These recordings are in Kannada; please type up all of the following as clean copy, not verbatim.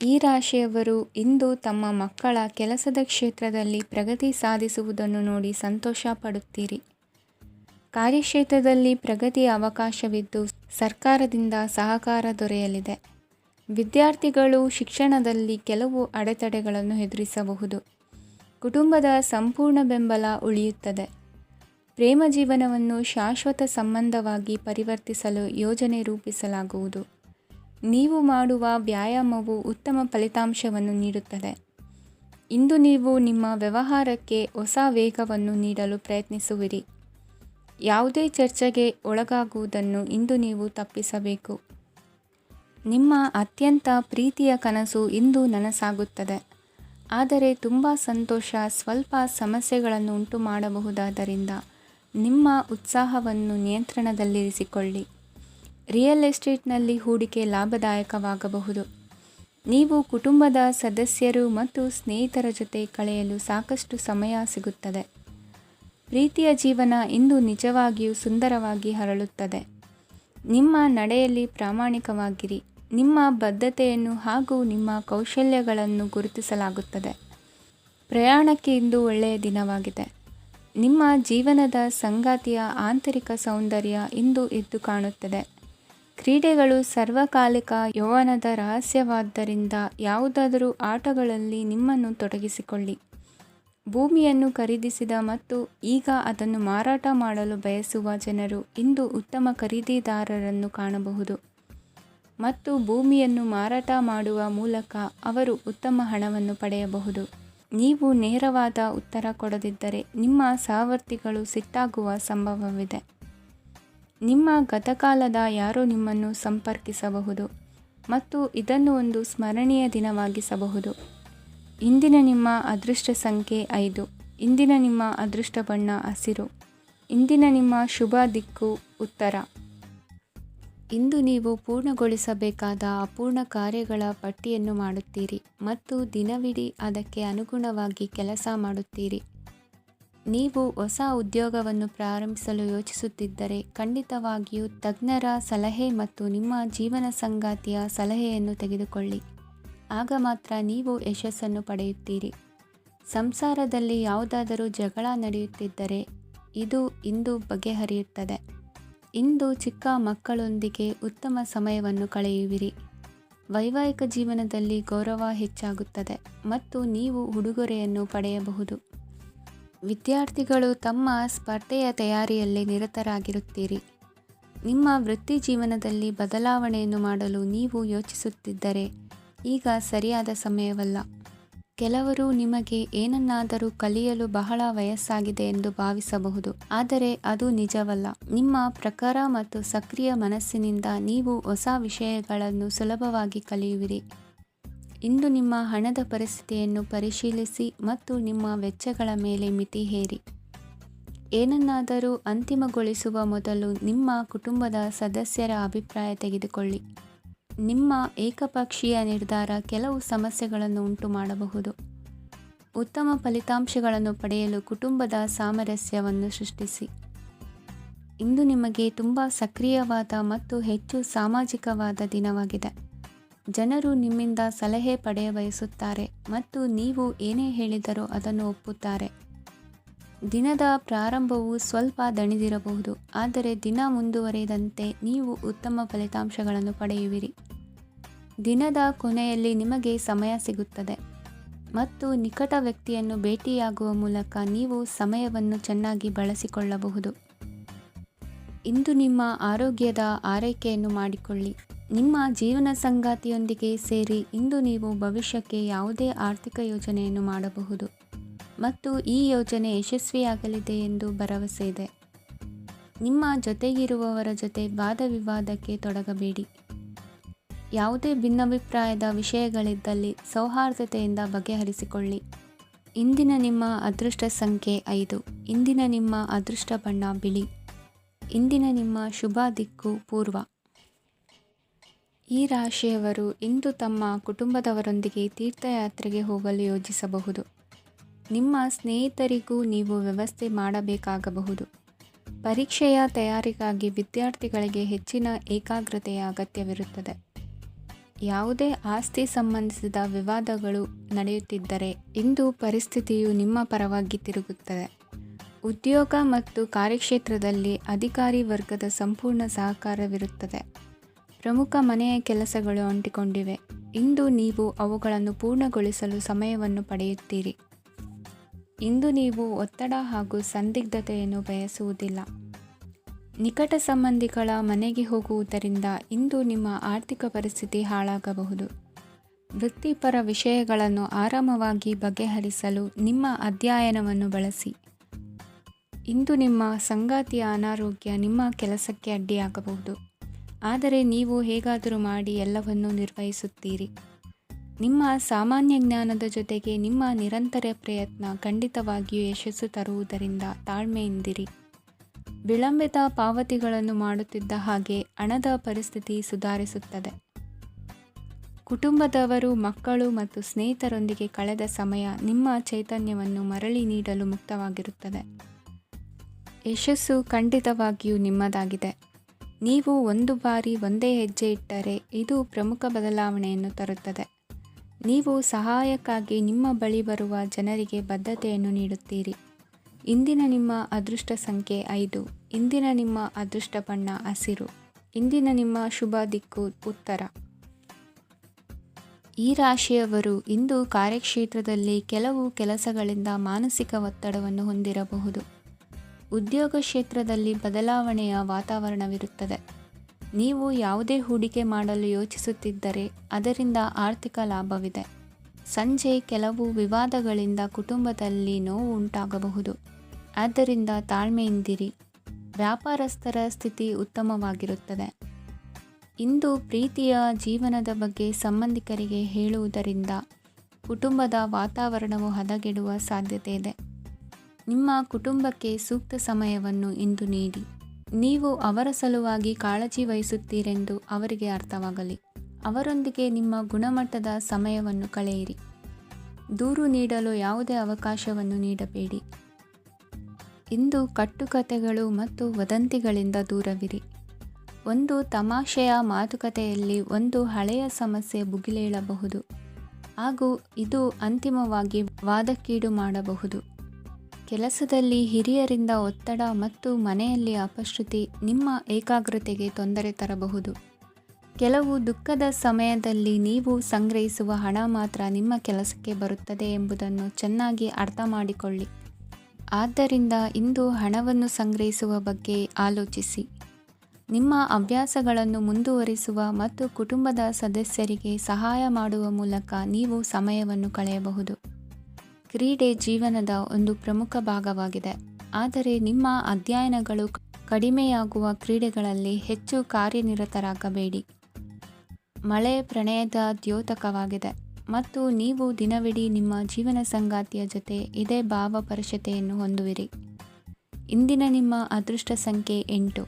ಈ ರಾಶಿಯವರು ಇಂದು ತಮ್ಮ ಮಕ್ಕಳ ಕೆಲಸದ ಕ್ಷೇತ್ರದಲ್ಲಿ ಪ್ರಗತಿ ಸಾಧಿಸುವುದನ್ನು ನೋಡಿ ಸಂತೋಷ ಪಡುತ್ತೀರಿ. ಕಾರ್ಯಕ್ಷೇತ್ರದಲ್ಲಿ ಪ್ರಗತಿಯ ಅವಕಾಶವಿದ್ದು ಸರ್ಕಾರದಿಂದ ಸಹಕಾರ ದೊರೆಯಲಿದೆ. ವಿದ್ಯಾರ್ಥಿಗಳು ಶಿಕ್ಷಣದಲ್ಲಿ ಕೆಲವು ಅಡೆತಡೆಗಳನ್ನು ಎದುರಿಸಬಹುದು. ಕುಟುಂಬದ ಸಂಪೂರ್ಣ ಬೆಂಬಲ ಉಳಿಯುತ್ತದೆ. ಪ್ರೇಮ ಜೀವನವನ್ನು ಶಾಶ್ವತ ಸಂಬಂಧವಾಗಿ ಪರಿವರ್ತಿಸಲು ಯೋಜನೆ ರೂಪಿಸಲಾಗುವುದು. ನೀವು ಮಾಡುವ ವ್ಯಾಯಾಮವು ಉತ್ತಮ ಫಲಿತಾಂಶವನ್ನು ನೀಡುತ್ತದೆ. ಇಂದು ನೀವು ನಿಮ್ಮ ವ್ಯವಹಾರಕ್ಕೆ ಹೊಸ ವೇಗವನ್ನು ನೀಡಲು ಪ್ರಯತ್ನಿಸುವಿರಿ. ಯಾವುದೇ ಚರ್ಚೆಗೆ ಒಳಗಾಗುವುದನ್ನು ಇಂದು ನೀವು ತಪ್ಪಿಸಬೇಕು. ನಿಮ್ಮ ಅತ್ಯಂತ ಪ್ರೀತಿಯ ಕನಸು ಇಂದು ನನಸಾಗುತ್ತದೆ. ಆದರೆ ತುಂಬ ಸಂತೋಷ ಸ್ವಲ್ಪ ಸಮಸ್ಯೆಗಳನ್ನು ಉಂಟು ಮಾಡಬಹುದಾದ್ದರಿಂದ ನಿಮ್ಮ ಉತ್ಸಾಹವನ್ನು ನಿಯಂತ್ರಣದಲ್ಲಿರಿಸಿಕೊಳ್ಳಿ. ರಿಯಲ್ ಎಸ್ಟೇಟ್ನಲ್ಲಿ ಹೂಡಿಕೆ ಲಾಭದಾಯಕವಾಗಬಹುದು. ನೀವು ಕುಟುಂಬದ ಸದಸ್ಯರು ಮತ್ತು ಸ್ನೇಹಿತರ ಜೊತೆ ಕಳೆಯಲು ಸಾಕಷ್ಟು ಸಮಯ ಸಿಗುತ್ತದೆ. ಪ್ರೀತಿಯ ಜೀವನ ಇಂದು ನಿಜವಾಗಿಯೂ ಸುಂದರವಾಗಿ ಹರಳುತ್ತದೆ. ನಿಮ್ಮ ನಡೆಯಲ್ಲಿ ಪ್ರಾಮಾಣಿಕವಾಗಿರಿ. ನಿಮ್ಮ ಬದ್ಧತೆಯನ್ನು ಹಾಗೂ ನಿಮ್ಮ ಕೌಶಲ್ಯಗಳನ್ನು ಗುರುತಿಸಲಾಗುತ್ತದೆ. ಪ್ರಯಾಣಕ್ಕೆ ಇಂದು ಒಳ್ಳೆಯ ದಿನವಾಗಿದೆ. ನಿಮ್ಮ ಜೀವನದ ಸಂಗಾತಿಯ ಆಂತರಿಕ ಸೌಂದರ್ಯ ಇಂದು ಎದ್ದು ಕಾಣುತ್ತದೆ. ಕ್ರೀಡೆಗಳು ಸರ್ವಕಾಲಿಕ ಯೌವನದ ರಹಸ್ಯವಾದ್ದರಿಂದ ಯಾವುದಾದರೂ ಆಟಗಳಲ್ಲಿ ನಿಮ್ಮನ್ನು ತೊಡಗಿಸಿಕೊಳ್ಳಿ. ಭೂಮಿಯನ್ನು ಖರೀದಿಸಿದ ಮತ್ತು ಈಗ ಅದನ್ನು ಮಾರಾಟ ಮಾಡಲು ಬಯಸುವ ಜನರು ಇಂದು ಉತ್ತಮ ಖರೀದಿದಾರರನ್ನು ಕಾಣಬಹುದು ಮತ್ತು ಭೂಮಿಯನ್ನು ಮಾರಾಟ ಮಾಡುವ ಮೂಲಕ ಅವರು ಉತ್ತಮ ಹಣವನ್ನು ಪಡೆಯಬಹುದು. ನೀವು ನೇರವಾದ ಉತ್ತರ ಕೊಡದಿದ್ದರೆ ನಿಮ್ಮ ಸಹವರ್ತಿಗಳು ಸಿಟ್ಟಾಗುವ ಸಂಭವವಿದೆ. ನಿಮ್ಮ ಗತಕಾಲದ ಯಾರೋ ನಿಮ್ಮನ್ನು ಸಂಪರ್ಕಿಸಬಹುದು ಮತ್ತು ಇದನ್ನು ಒಂದು ಸ್ಮರಣೀಯ ದಿನವಾಗಿಸಬಹುದು. ಇಂದಿನ ನಿಮ್ಮ ಅದೃಷ್ಟ ಸಂಖ್ಯೆ 5. ಇಂದಿನ ನಿಮ್ಮ ಅದೃಷ್ಟ ಬಣ್ಣ ಹಸಿರು. ಇಂದಿನ ನಿಮ್ಮ ಶುಭ ದಿಕ್ಕು ಉತ್ತರ. ಇಂದು ನೀವು ಪೂರ್ಣಗೊಳಿಸಬೇಕಾದ ಅಪೂರ್ಣ ಕಾರ್ಯಗಳ ಪಟ್ಟಿಯನ್ನು ಮಾಡುತ್ತೀರಿ ಮತ್ತು ದಿನವಿಡೀ ಅದಕ್ಕೆ ಅನುಗುಣವಾಗಿ ಕೆಲಸ ಮಾಡುತ್ತೀರಿ. ನೀವು ಹೊಸ ಉದ್ಯೋಗವನ್ನು ಪ್ರಾರಂಭಿಸಲು ಯೋಚಿಸುತ್ತಿದ್ದರೆ ಖಂಡಿತವಾಗಿಯೂ ತಜ್ಞರ ಸಲಹೆ ಮತ್ತು ನಿಮ್ಮ ಜೀವನ ಸಂಗಾತಿಯ ಸಲಹೆಯನ್ನು ತೆಗೆದುಕೊಳ್ಳಿ. ಆಗ ಮಾತ್ರ ನೀವು ಯಶಸ್ಸನ್ನು ಪಡೆಯುತ್ತೀರಿ. ಸಂಸಾರದಲ್ಲಿ ಯಾವುದಾದರೂ ಜಗಳ ನಡೆಯುತ್ತಿದ್ದರೆ ಇದು ಇಂದು ಬಗೆಹರಿಯುತ್ತದೆ. ಇಂದು ಚಿಕ್ಕ ಮಕ್ಕಳೊಂದಿಗೆ ಉತ್ತಮ ಸಮಯವನ್ನು ಕಳೆಯುವಿರಿ. ವೈವಾಹಿಕ ಜೀವನದಲ್ಲಿ ಗೌರವ ಹೆಚ್ಚಾಗುತ್ತದೆ ಮತ್ತು ನೀವು ಉಡುಗೊರೆಯನ್ನು ಪಡೆಯಬಹುದು. ವಿದ್ಯಾರ್ಥಿಗಳು ತಮ್ಮ ಸ್ಪರ್ಧೆಯ ತಯಾರಿಯಲ್ಲಿ ನಿರತರಾಗಿರುತ್ತೀರಿ. ನಿಮ್ಮ ವೃತ್ತಿ ಜೀವನದಲ್ಲಿ ಬದಲಾವಣೆಯನ್ನು ಮಾಡಲು ನೀವು ಯೋಚಿಸುತ್ತಿದ್ದರೆ ಈಗ ಸರಿಯಾದ ಸಮಯವಲ್ಲ. ಕೆಲವರು ನಿಮಗೆ ಏನನ್ನಾದರೂ ಕಲಿಯಲು ಬಹಳ ವಯಸ್ಸಾಗಿದೆ ಎಂದು ಭಾವಿಸಬಹುದು, ಆದರೆ ಅದು ನಿಜವಲ್ಲ. ನಿಮ್ಮ ಪ್ರಖರ ಮತ್ತು ಸಕ್ರಿಯ ಮನಸ್ಸಿನಿಂದ ನೀವು ಹೊಸ ವಿಷಯಗಳನ್ನು ಸುಲಭವಾಗಿ ಕಲಿಯುವಿರಿ. ಇಂದು ನಿಮ್ಮ ಹಣದ ಪರಿಸ್ಥಿತಿಯನ್ನು ಪರಿಶೀಲಿಸಿ ಮತ್ತು ನಿಮ್ಮ ವೆಚ್ಚಗಳ ಮೇಲೆ ಮಿತಿ ಹೇರಿ. ಏನನ್ನಾದರೂ ಅಂತಿಮಗೊಳಿಸುವ ಮೊದಲು ನಿಮ್ಮ ಕುಟುಂಬದ ಸದಸ್ಯರ ಅಭಿಪ್ರಾಯ ತೆಗೆದುಕೊಳ್ಳಿ. ನಿಮ್ಮ ಏಕಪಕ್ಷೀಯ ನಿರ್ಧಾರ ಕೆಲವು ಸಮಸ್ಯೆಗಳನ್ನು ಉಂಟು ಮಾಡಬಹುದು. ಉತ್ತಮ ಫಲಿತಾಂಶಗಳನ್ನು ಪಡೆಯಲು ಕುಟುಂಬದ ಸಾಮರಸ್ಯವನ್ನು ಸೃಷ್ಟಿಸಿ. ಇಂದು ನಿಮಗೆ ತುಂಬ ಸಕ್ರಿಯವಾದ ಮತ್ತು ಹೆಚ್ಚು ಸಾಮಾಜಿಕವಾದ ದಿನವಾಗಿದೆ. ಜನರು ನಿಮ್ಮಿಂದ ಸಲಹೆ ಪಡೆಯಬಯಸುತ್ತಾರೆ ಮತ್ತು ನೀವು ಏನೇ ಹೇಳಿದರೂ ಅದನ್ನು ಒಪ್ಪುತ್ತಾರೆ. ದಿನದ ಪ್ರಾರಂಭವು ಸ್ವಲ್ಪ ದಣಿದಿರಬಹುದು, ಆದರೆ ದಿನ ಮುಂದುವರಿದಂತೆ ನೀವು ಉತ್ತಮ ಫಲಿತಾಂಶಗಳನ್ನು ಪಡೆಯುವಿರಿ. ದಿನದ ಕೊನೆಯಲ್ಲಿ ನಿಮಗೆ ಸಮಯ ಸಿಗುತ್ತದೆ ಮತ್ತು ನಿಕಟ ವ್ಯಕ್ತಿಯನ್ನು ಭೇಟಿಯಾಗುವ ಮೂಲಕ ನೀವು ಸಮಯವನ್ನು ಚೆನ್ನಾಗಿ ಬಳಸಿಕೊಳ್ಳಬಹುದು. ಇಂದು ನಿಮ್ಮ ಆರೋಗ್ಯದ ಆರೈಕೆಯನ್ನು ಮಾಡಿಕೊಳ್ಳಿ. ನಿಮ್ಮ ಜೀವನ ಸಂಗಾತಿಯೊಂದಿಗೆ ಸೇರಿ ಇಂದು ನೀವು ಭವಿಷ್ಯಕ್ಕೆ ಯಾವುದೇ ಆರ್ಥಿಕ ಯೋಜನೆಯನ್ನು ಮಾಡಬಹುದು ಮತ್ತು ಈ ಯೋಜನೆ ಯಶಸ್ವಿಯಾಗಲಿದೆ ಎಂದು ಭರವಸೆ ಇದೆ. ನಿಮ್ಮ ಜೊತೆಗಿರುವವರ ಜೊತೆ ವಾದವಿವಾದಕ್ಕೆ ತೊಡಗಬೇಡಿ. ಯಾವುದೇ ಭಿನ್ನಾಭಿಪ್ರಾಯದ ವಿಷಯಗಳಿದ್ದಲ್ಲಿ ಸೌಹಾರ್ದತೆಯಿಂದ ಬಗೆಹರಿಸಿಕೊಳ್ಳಿ. ಇಂದಿನ ನಿಮ್ಮ ಅದೃಷ್ಟ ಸಂಖ್ಯೆ 5. ಇಂದಿನ ನಿಮ್ಮ ಅದೃಷ್ಟ ಬಣ್ಣ ಬಿಳಿ. ಇಂದಿನ ನಿಮ್ಮ ಶುಭ ದಿಕ್ಕು ಪೂರ್ವ. ಈ ರಾಶಿಯವರು ಇಂದು ತಮ್ಮ ಕುಟುಂಬದವರೊಂದಿಗೆ ತೀರ್ಥಯಾತ್ರೆಗೆ ಹೋಗಲು ಯೋಜಿಸಬಹುದು. ನಿಮ್ಮ ಸ್ನೇಹಿತರಿಗೂ ನೀವು ವ್ಯವಸ್ಥೆ ಮಾಡಬೇಕಾಗಬಹುದು. ಪರೀಕ್ಷೆಯ ತಯಾರಿಗಾಗಿ ವಿದ್ಯಾರ್ಥಿಗಳಿಗೆ ಹೆಚ್ಚಿನ ಏಕಾಗ್ರತೆಯ ಅಗತ್ಯವಿರುತ್ತದೆ. ಯಾವುದೇ ಆಸ್ತಿ ಸಂಬಂಧಿಸಿದ ವಿವಾದಗಳು ನಡೆಯುತ್ತಿದ್ದರೆ ಇಂದು ಪರಿಸ್ಥಿತಿಯು ನಿಮ್ಮ ಪರವಾಗಿ ತಿರುಗುತ್ತದೆ. ಉದ್ಯೋಗ ಮತ್ತು ಕಾರ್ಯಕ್ಷೇತ್ರದಲ್ಲಿ ಅಧಿಕಾರಿ ವರ್ಗದ ಸಂಪೂರ್ಣ ಸಹಕಾರವಿರುತ್ತದೆ. ಪ್ರಮುಖ ಮನೆಯ ಕೆಲಸಗಳು ಅಂಟಿಕೊಂಡಿವೆ. ಇಂದು ನೀವು ಅವುಗಳನ್ನು ಪೂರ್ಣಗೊಳಿಸಲು ಸಮಯವನ್ನು ಪಡೆಯುತ್ತೀರಿ. ಇಂದು ನೀವು ಒತ್ತಡ ಹಾಗೂ ಸಂದಿಗ್ಧತೆಯನ್ನು ಬಯಸುವುದಿಲ್ಲ. ನಿಕಟ ಸಂಬಂಧಿಗಳ ಮನೆಗೆ ಹೋಗುವುದರಿಂದ ಇಂದು ನಿಮ್ಮ ಆರ್ಥಿಕ ಪರಿಸ್ಥಿತಿ ಹಾಳಾಗಬಹುದು. ವೃತ್ತಿಪರ ವಿಷಯಗಳನ್ನು ಆರಾಮವಾಗಿ ಬಗೆಹರಿಸಲು ನಿಮ್ಮ ಅಧ್ಯಯನವನ್ನು ಬಳಸಿ. ಇಂದು ನಿಮ್ಮ ಸಂಗಾತಿಯ ಅನಾರೋಗ್ಯ ನಿಮ್ಮ ಕೆಲಸಕ್ಕೆ ಅಡ್ಡಿಯಾಗಬಹುದು, ಆದರೆ ನೀವು ಹೇಗಾದರೂ ಮಾಡಿ ಎಲ್ಲವನ್ನೂ ನಿರ್ವಹಿಸುತ್ತೀರಿ. ನಿಮ್ಮ ಸಾಮಾನ್ಯ ಜ್ಞಾನದ ಜೊತೆಗೆ ನಿಮ್ಮ ನಿರಂತರ ಪ್ರಯತ್ನ ಖಂಡಿತವಾಗಿಯೂ ಯಶಸ್ಸು ತರುವುದರಿಂದ ತಾಳ್ಮೆಯಿಂದಿರಿ. ವಿಳಂಬಿತ ಪಾವತಿಗಳನ್ನು ಮಾಡುತ್ತಿದ್ದ ಹಾಗೆ ಹಣದ ಪರಿಸ್ಥಿತಿ ಸುಧಾರಿಸುತ್ತದೆ. ಕುಟುಂಬದವರು, ಮಕ್ಕಳು ಮತ್ತು ಸ್ನೇಹಿತರೊಂದಿಗೆ ಕಳೆದ ಸಮಯ ನಿಮ್ಮ ಚೈತನ್ಯವನ್ನು ಮರಳಿ ನೀಡಲು ಮುಕ್ತವಾಗಿರುತ್ತದೆ. ಯಶಸ್ಸು ಖಂಡಿತವಾಗಿಯೂ ನಿಮ್ಮದಾಗಿದೆ. ನೀವು ಒಂದು ಬಾರಿ ಒಂದೇ ಹೆಜ್ಜೆ ಇಟ್ಟರೆ ಇದು ಪ್ರಮುಖ ಬದಲಾವಣೆಯನ್ನು ತರುತ್ತದೆ. ನೀವು ಸಹಾಯಕ್ಕಾಗಿ ನಿಮ್ಮ ಬಳಿ ಬರುವ ಜನರಿಗೆ ಬದ್ಧತೆಯನ್ನು ನೀಡುತ್ತೀರಿ. ಇಂದಿನ ನಿಮ್ಮ ಅದೃಷ್ಟ ಸಂಖ್ಯೆ 5. ಇಂದಿನ ನಿಮ್ಮ ಅದೃಷ್ಟ ಬಣ್ಣ ಹಸಿರು. ಇಂದಿನ ನಿಮ್ಮ ಶುಭ ದಿಕ್ಕು ಉತ್ತರ. ಈ ರಾಶಿಯವರು ಇಂದು ಕಾರ್ಯಕ್ಷೇತ್ರದಲ್ಲಿ ಕೆಲವು ಕೆಲಸಗಳಿಂದ ಮಾನಸಿಕ ಒತ್ತಡವನ್ನು ಹೊಂದಿರಬಹುದು. ಉದ್ಯೋಗ ಕ್ಷೇತ್ರದಲ್ಲಿ ಬದಲಾವಣೆಯ ವಾತಾವರಣವಿರುತ್ತದೆ. ನೀವು ಯಾವುದೇ ಹೂಡಿಕೆ ಮಾಡಲು ಯೋಚಿಸುತ್ತಿದ್ದರೆ ಅದರಿಂದ ಆರ್ಥಿಕ ಲಾಭವಿದೆ. ಸಂಜೆ ಕೆಲವು ವಿವಾದಗಳಿಂದ ಕುಟುಂಬದಲ್ಲಿ ನೋವು ಉಂಟಾಗಬಹುದು, ಆದ್ದರಿಂದ ತಾಳ್ಮೆಯಿಂದಿರಿ. ವ್ಯಾಪಾರಸ್ಥರ ಸ್ಥಿತಿ ಉತ್ತಮವಾಗಿರುತ್ತದೆ. ಇಂದು ಪ್ರೀತಿಯ ಜೀವನದ ಬಗ್ಗೆ ಸಂಬಂಧಿಕರಿಗೆ ಹೇಳುವುದರಿಂದ ಕುಟುಂಬದ ವಾತಾವರಣವು ಹದಗೆಡುವ ಸಾಧ್ಯತೆ ಇದೆ. ನಿಮ್ಮ ಕುಟುಂಬಕ್ಕೆ ಸೂಕ್ತ ಸಮಯವನ್ನು ಇಂದು ನೀಡಿ. ನೀವು ಅವರ ಸಲುವಾಗಿ ಕಾಳಜಿ ವಹಿಸುತ್ತೀರೆಂದು ಅವರಿಗೆ ಅರ್ಥವಾಗಲಿ. ಅವರೊಂದಿಗೆ ನಿಮ್ಮ ಗುಣಮಟ್ಟದ ಸಮಯವನ್ನು ಕಳೆಯಿರಿ. ದೂರು ನೀಡಲು ಯಾವುದೇ ಅವಕಾಶವನ್ನು ನೀಡಬೇಡಿ. ಇಂದು ಕಟ್ಟುಕತೆಗಳು ಮತ್ತು ವದಂತಿಗಳಿಂದ ದೂರವಿರಿ. ಒಂದು ತಮಾಷೆಯ ಮಾತುಕತೆಯಲ್ಲಿ ಒಂದು ಹಳೆಯ ಸಮಸ್ಯೆ ಭುಗಿಲೇಳಬಹುದು ಹಾಗೂ ಇದು ಅಂತಿಮವಾಗಿ ವಾದಕ್ಕೀಡು ಮಾಡಬಹುದು. ಕೆಲಸದಲ್ಲಿ ಹಿರಿಯರಿಂದ ಒತ್ತಡ ಮತ್ತು ಮನೆಯಲ್ಲಿ ಅಪಶ್ರುತಿ ನಿಮ್ಮ ಏಕಾಗ್ರತೆಗೆ ತೊಂದರೆ ತರಬಹುದು. ಕೆಲವು ದುಃಖದ ಸಮಯದಲ್ಲಿ ನೀವು ಸಂಗ್ರಹಿಸುವ ಹಣ ಮಾತ್ರ ನಿಮ್ಮ ಕೆಲಸಕ್ಕೆ ಬರುತ್ತದೆ ಎಂಬುದನ್ನು ಚೆನ್ನಾಗಿ ಅರ್ಥ ಮಾಡಿಕೊಳ್ಳಿ. ಆದ್ದರಿಂದ ಇಂದು ಹಣವನ್ನು ಸಂಗ್ರಹಿಸುವ ಬಗ್ಗೆ ಆಲೋಚಿಸಿ. ನಿಮ್ಮ ಅಭ್ಯಾಸಗಳನ್ನು ಮುಂದುವರಿಸುವ ಮತ್ತು ಕುಟುಂಬದ ಸದಸ್ಯರಿಗೆ ಸಹಾಯ ಮಾಡುವ ಮೂಲಕ ನೀವು ಸಮಯವನ್ನು ಕಳೆಯಬಹುದು. ಕ್ರೀಡೆ ಜೀವನದ ಒಂದು ಪ್ರಮುಖ ಭಾಗವಾಗಿದೆ, ಆದರೆ ನಿಮ್ಮ ಅಧ್ಯಯನಗಳು ಕಡಿಮೆಯಾಗುವ ಕ್ರೀಡೆಗಳಲ್ಲಿ ಹೆಚ್ಚು ಕಾರ್ಯನಿರತರಾಗಬೇಡಿ. ಮಳೆ ಪ್ರಣಯದ ದ್ಯೋತಕವಾಗಿದೆ ಮತ್ತು ನೀವು ದಿನವಿಡೀ ನಿಮ್ಮ ಜೀವನ ಸಂಗಾತಿಯ ಜೊತೆ ಇದೇ ಭಾವಪರಶತೆಯನ್ನು ಹೊಂದುವಿರಿ. ಇಂದಿನ ನಿಮ್ಮ ಅದೃಷ್ಟ ಸಂಖ್ಯೆ 8.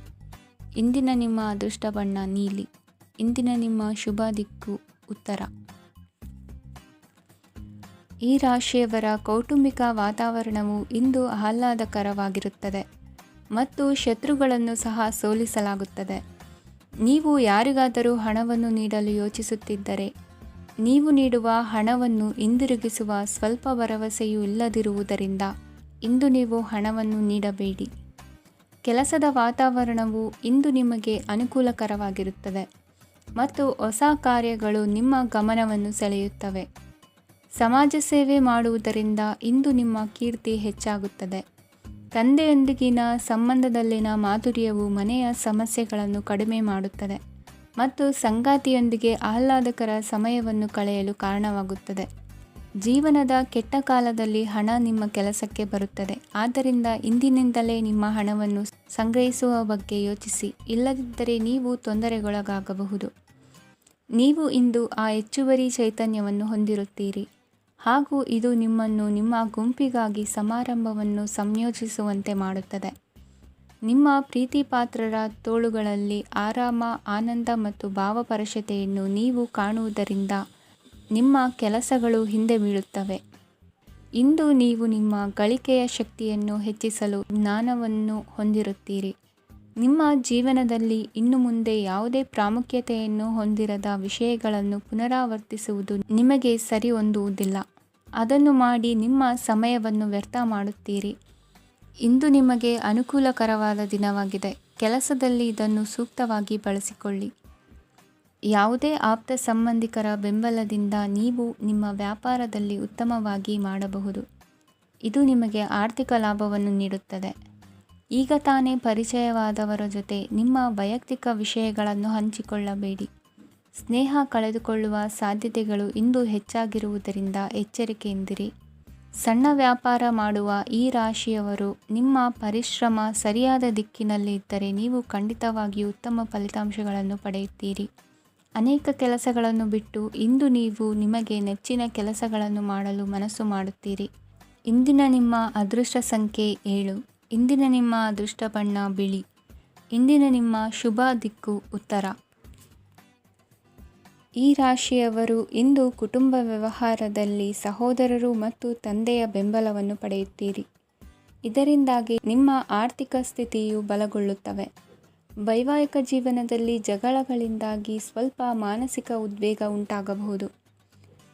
ಇಂದಿನ ನಿಮ್ಮ ಅದೃಷ್ಟ ಬಣ್ಣ ನೀಲಿ. ಇಂದಿನ ನಿಮ್ಮ ಶುಭ ದಿಕ್ಕು ಉತ್ತರ. ಈ ರಾಶಿಯವರ ಕೌಟುಂಬಿಕ ವಾತಾವರಣವು ಇಂದು ಆಹ್ಲಾದಕರವಾಗಿರುತ್ತದೆ ಮತ್ತು ಶತ್ರುಗಳನ್ನು ಸಹ ಸೋಲಿಸಲಾಗುತ್ತದೆ. ನೀವು ಯಾರಿಗಾದರೂ ಹಣವನ್ನು ನೀಡಲು ಯೋಚಿಸುತ್ತಿದ್ದರೆ ನೀವು ನೀಡುವ ಹಣವನ್ನು ಹಿಂದಿರುಗಿಸುವ ಸ್ವಲ್ಪ ಭರವಸೆಯೂ ಇಲ್ಲದಿರುವುದರಿಂದ ಇಂದು ನೀವು ಹಣವನ್ನು ನೀಡಬೇಡಿ. ಕೆಲಸದ ವಾತಾವರಣವು ಇಂದು ನಿಮಗೆ ಅನುಕೂಲಕರವಾಗಿರುತ್ತದೆ ಮತ್ತು ಹೊಸ ಕಾರ್ಯಗಳು ನಿಮ್ಮ ಗಮನವನ್ನು ಸೆಳೆಯುತ್ತವೆ. ಸಮಾಜ ಸೇವೆ ಮಾಡುವುದರಿಂದ ಇಂದು ನಿಮ್ಮ ಕೀರ್ತಿ ಹೆಚ್ಚಾಗುತ್ತದೆ. ತಂದೆಯೊಂದಿಗಿನ ಸಂಬಂಧದಲ್ಲಿನ ಮಾಧುರ್ಯವು ಮನೆಯ ಸಮಸ್ಯೆಗಳನ್ನು ಕಡಿಮೆ ಮಾಡುತ್ತದೆ ಮತ್ತು ಸಂಗಾತಿಯೊಂದಿಗೆ ಆಹ್ಲಾದಕರ ಸಮಯವನ್ನು ಕಳೆಯಲು ಕಾರಣವಾಗುತ್ತದೆ. ಜೀವನದ ಕೆಟ್ಟ ಕಾಲದಲ್ಲಿ ಹಣ ನಿಮ್ಮ ಕೆಲಸಕ್ಕೆ ಬರುತ್ತದೆ, ಆದ್ದರಿಂದ ಇಂದಿನಿಂದಲೇ ನಿಮ್ಮ ಹಣವನ್ನು ಸಂಗ್ರಹಿಸುವ ಬಗ್ಗೆ ಯೋಚಿಸಿ, ಇಲ್ಲದಿದ್ದರೆ ನೀವು ತೊಂದರೆಗೊಳಗಾಗಬಹುದು. ನೀವು ಇಂದು ಆ ಹೆಚ್ಚುವರಿ ಚೈತನ್ಯವನ್ನು ಹೊಂದಿರುತ್ತೀರಿ ಹಾಗೂ ಇದು ನಿಮ್ಮನ್ನು ನಿಮ್ಮ ಗುಂಪಿಗಾಗಿ ಸಮಾರಂಭವನ್ನು ಸಂಯೋಜಿಸುವಂತೆ ಮಾಡುತ್ತದೆ. ನಿಮ್ಮ ಪ್ರೀತಿಪಾತ್ರರ ತೋಳುಗಳಲ್ಲಿ ಆರಾಮ, ಆನಂದ ಮತ್ತು ಭಾವಪರಶತೆಯನ್ನು ನೀವು ಕಾಣುವುದರಿಂದ ನಿಮ್ಮ ಕೆಲಸಗಳು ಹಿಂದೆ ಬೀಳುತ್ತವೆ. ಇಂದು ನೀವು ನಿಮ್ಮ ಗಳಿಕೆಯ ಶಕ್ತಿಯನ್ನು ಹೆಚ್ಚಿಸಲು ಜ್ಞಾನವನ್ನು ಹೊಂದಿರುತ್ತೀರಿ. ನಿಮ್ಮ ಜೀವನದಲ್ಲಿ ಇನ್ನು ಮುಂದೆ ಯಾವುದೇ ಪ್ರಾಮುಖ್ಯತೆಯನ್ನು ಹೊಂದಿರದ ವಿಷಯಗಳನ್ನು ಪುನರಾವರ್ತಿಸುವುದು ನಿಮಗೆ ಸರಿ ಹೊಂದುವುದಿಲ್ಲ. ಅದನ್ನು ಮಾಡಿ ನಿಮ್ಮ ಸಮಯವನ್ನು ವ್ಯರ್ಥ ಮಾಡುತ್ತೀರಿ. ಇಂದು ನಿಮಗೆ ಅನುಕೂಲಕರವಾದ ದಿನವಾಗಿದೆ. ಕೆಲಸದಲ್ಲಿ ಇದನ್ನು ಸೂಕ್ತವಾಗಿ ಬಳಸಿಕೊಳ್ಳಿ. ಯಾವುದೇ ಆಪ್ತ ಸಂಬಂಧಿಕರ ಬೆಂಬಲದಿಂದ ನೀವು ನಿಮ್ಮ ವ್ಯಾಪಾರದಲ್ಲಿ ಉತ್ತಮವಾಗಿ ಮಾಡಬಹುದು. ಇದು ನಿಮಗೆ ಆರ್ಥಿಕ ಲಾಭವನ್ನು ನೀಡುತ್ತದೆ. ಈಗ ತಾನೇ ಪರಿಚಯವಾದವರ ಜೊತೆ ನಿಮ್ಮ ವೈಯಕ್ತಿಕ ವಿಷಯಗಳನ್ನು ಹಂಚಿಕೊಳ್ಳಬೇಡಿ. ಸ್ನೇಹ ಕಳೆದುಕೊಳ್ಳುವ ಸಾಧ್ಯತೆಗಳು ಇಂದು ಹೆಚ್ಚಾಗಿರುವುದರಿಂದ ಎಚ್ಚರಿಕೆಯಿಂದಿರಿ. ಸಣ್ಣ ವ್ಯಾಪಾರ ಮಾಡುವ ಈ ರಾಶಿಯವರು ನಿಮ್ಮ ಪರಿಶ್ರಮ ಸರಿಯಾದ ದಿಕ್ಕಿನಲ್ಲಿ ಇದ್ದರೆ ನೀವು ಖಂಡಿತವಾಗಿಯೂ ಉತ್ತಮ ಫಲಿತಾಂಶಗಳನ್ನು ಪಡೆಯುತ್ತೀರಿ. ಅನೇಕ ಕೆಲಸಗಳನ್ನು ಬಿಟ್ಟು ಇಂದು ನೀವು ನಿಮಗೆ ನೆಚ್ಚಿನ ಕೆಲಸಗಳನ್ನು ಮಾಡಲು ಮನಸ್ಸು ಮಾಡುತ್ತೀರಿ. ಇಂದಿನ ನಿಮ್ಮ ಅದೃಷ್ಟ ಸಂಖ್ಯೆ 7. ಇಂದಿನ ನಿಮ್ಮ ಅದೃಷ್ಟ ಬಣ್ಣ ಬಿಳಿ. ಇಂದಿನ ನಿಮ್ಮ ಶುಭ ದಿಕ್ಕು ಉತ್ತರ. ಈ ರಾಶಿಯವರು ಇಂದು ಕುಟುಂಬ ವ್ಯವಹಾರದಲ್ಲಿ ಸಹೋದರರು ಮತ್ತು ತಂದೆಯ ಬೆಂಬಲವನ್ನು ಪಡೆಯುತ್ತೀರಿ. ಇದರಿಂದಾಗಿ ನಿಮ್ಮ ಆರ್ಥಿಕ ಸ್ಥಿತಿಯು ಬಲಗೊಳ್ಳುತ್ತವೆ. ವೈವಾಹಿಕ ಜೀವನದಲ್ಲಿ ಜಗಳಗಳಿಂದಾಗಿ ಸ್ವಲ್ಪ ಮಾನಸಿಕ ಉದ್ವೇಗ ಉಂಟಾಗಬಹುದು.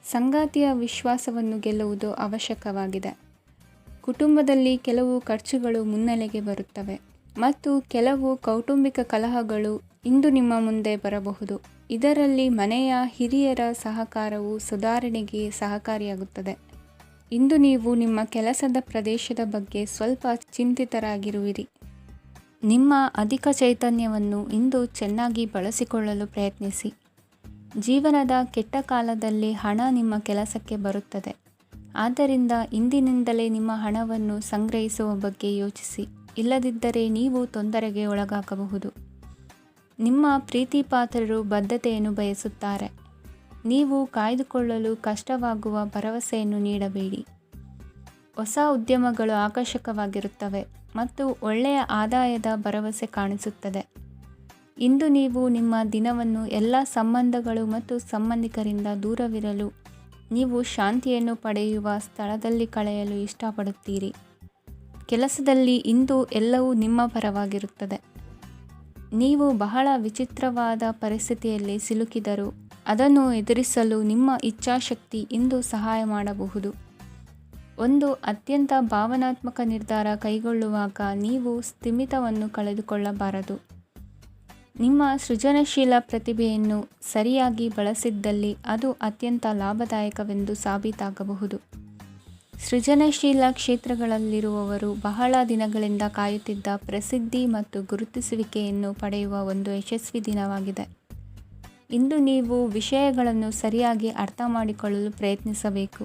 ಸಂಗಾತಿಯ ವಿಶ್ವಾಸವನ್ನು ಗೆಲ್ಲುವುದು ಅವಶ್ಯಕವಾಗಿದೆ. ಕುಟುಂಬದಲ್ಲಿ ಕೆಲವು ಖರ್ಚುಗಳು ಮುನ್ನೆಲೆಗೆ ಬರುತ್ತವೆ ಮತ್ತು ಕೆಲವು ಕೌಟುಂಬಿಕ ಕಲಹಗಳು ಇಂದು ನಿಮ್ಮ ಮುಂದೆ ಬರಬಹುದು. ಇದರಲ್ಲಿ ಮನೆಯ ಹಿರಿಯರ ಸಹಕಾರವು ಸುಧಾರಣೆಗೆ ಸಹಕಾರಿಯಾಗುತ್ತದೆ. ಇಂದು ನೀವು ನಿಮ್ಮ ಕೆಲಸದ ಪ್ರದೇಶದ ಬಗ್ಗೆ ಸ್ವಲ್ಪ ಚಿಂತಿತರಾಗಿರುವಿರಿ. ನಿಮ್ಮ ಅಧಿಕ ಚೈತನ್ಯವನ್ನು ಇಂದು ಚೆನ್ನಾಗಿ ಬಳಸಿಕೊಳ್ಳಲು ಪ್ರಯತ್ನಿಸಿ. ಜೀವನದ ಕೆಟ್ಟ ಕಾಲದಲ್ಲಿ ಹಣ ನಿಮ್ಮ ಕೆಲಸಕ್ಕೆ ಬರುತ್ತದೆ. ಆದ್ದರಿಂದ ಇಂದಿನಿಂದಲೇ ನಿಮ್ಮ ಹಣವನ್ನು ಸಂಗ್ರಹಿಸುವ ಬಗ್ಗೆ ಯೋಚಿಸಿ. ಇಲ್ಲದಿದ್ದರೆ ನೀವು ತೊಂದರೆಗೆ ಒಳಗಾಗಬಹುದು. ನಿಮ್ಮ ಪ್ರೀತಿಪಾತ್ರರು ಬದ್ಧತೆಯನ್ನು ಬಯಸುತ್ತಾರೆ. ನೀವು ಕಾಯ್ದುಕೊಳ್ಳಲು ಕಷ್ಟವಾಗುವ ಭರವಸೆಯನ್ನು ನೀಡಬೇಡಿ. ಹೊಸ ಉದ್ಯಮಗಳು ಆಕರ್ಷಕವಾಗಿರುತ್ತವೆ ಮತ್ತು ಒಳ್ಳೆಯ ಆದಾಯದ ಭರವಸೆ ಕಾಣಿಸುತ್ತದೆ. ಇಂದು ನೀವು ನಿಮ್ಮ ದಿನವನ್ನು ಎಲ್ಲ ಸಂಬಂಧಗಳು ಮತ್ತು ಸಂಬಂಧಿಕರಿಂದ ದೂರವಿರಲು ನೀವು ಶಾಂತಿಯನ್ನು ಪಡೆಯುವ ಸ್ಥಳದಲ್ಲಿ ಕಳೆಯಲು ಇಷ್ಟಪಡುತ್ತೀರಿ. ಕೆಲಸದಲ್ಲಿ ಇಂದು ಎಲ್ಲವೂ ನಿಮ್ಮ ಪರವಾಗಿರುತ್ತದೆ. ನೀವು ಬಹಳ ವಿಚಿತ್ರವಾದ ಪರಿಸ್ಥಿತಿಯಲ್ಲಿ ಸಿಲುಕಿದರೂ ಅದನ್ನು ಎದುರಿಸಲು ನಿಮ್ಮ ಇಚ್ಛಾಶಕ್ತಿ ಇಂದು ಸಹಾಯ ಮಾಡಬಹುದು. ಒಂದು ಅತ್ಯಂತ ಭಾವನಾತ್ಮಕ ನಿರ್ಧಾರ ಕೈಗೊಳ್ಳುವಾಗ ನೀವು ಸ್ಥಿಮಿತವನ್ನು ಕಳೆದುಕೊಳ್ಳಬಾರದು. ನಿಮ್ಮ ಸೃಜನಶೀಲ ಪ್ರತಿಭೆಯನ್ನು ಸರಿಯಾಗಿ ಬಳಸಿದ್ದಲ್ಲಿ ಅದು ಅತ್ಯಂತ ಲಾಭದಾಯಕವೆಂದು ಸಾಬೀತಾಗಬಹುದು. ಸೃಜನಶೀಲ ಕ್ಷೇತ್ರಗಳಲ್ಲಿರುವವರು ಬಹಳ ದಿನಗಳಿಂದ ಕಾಯುತ್ತಿದ್ದ ಪ್ರಸಿದ್ಧಿ ಮತ್ತು ಗುರುತಿಸುವಿಕೆಯನ್ನು ಪಡೆಯುವ ಒಂದು ಯಶಸ್ವಿ ದಿನವಾಗಿದೆ. ಇಂದು ನೀವು ವಿಷಯಗಳನ್ನು ಸರಿಯಾಗಿ ಅರ್ಥ ಮಾಡಿಕೊಳ್ಳಲು ಪ್ರಯತ್ನಿಸಬೇಕು.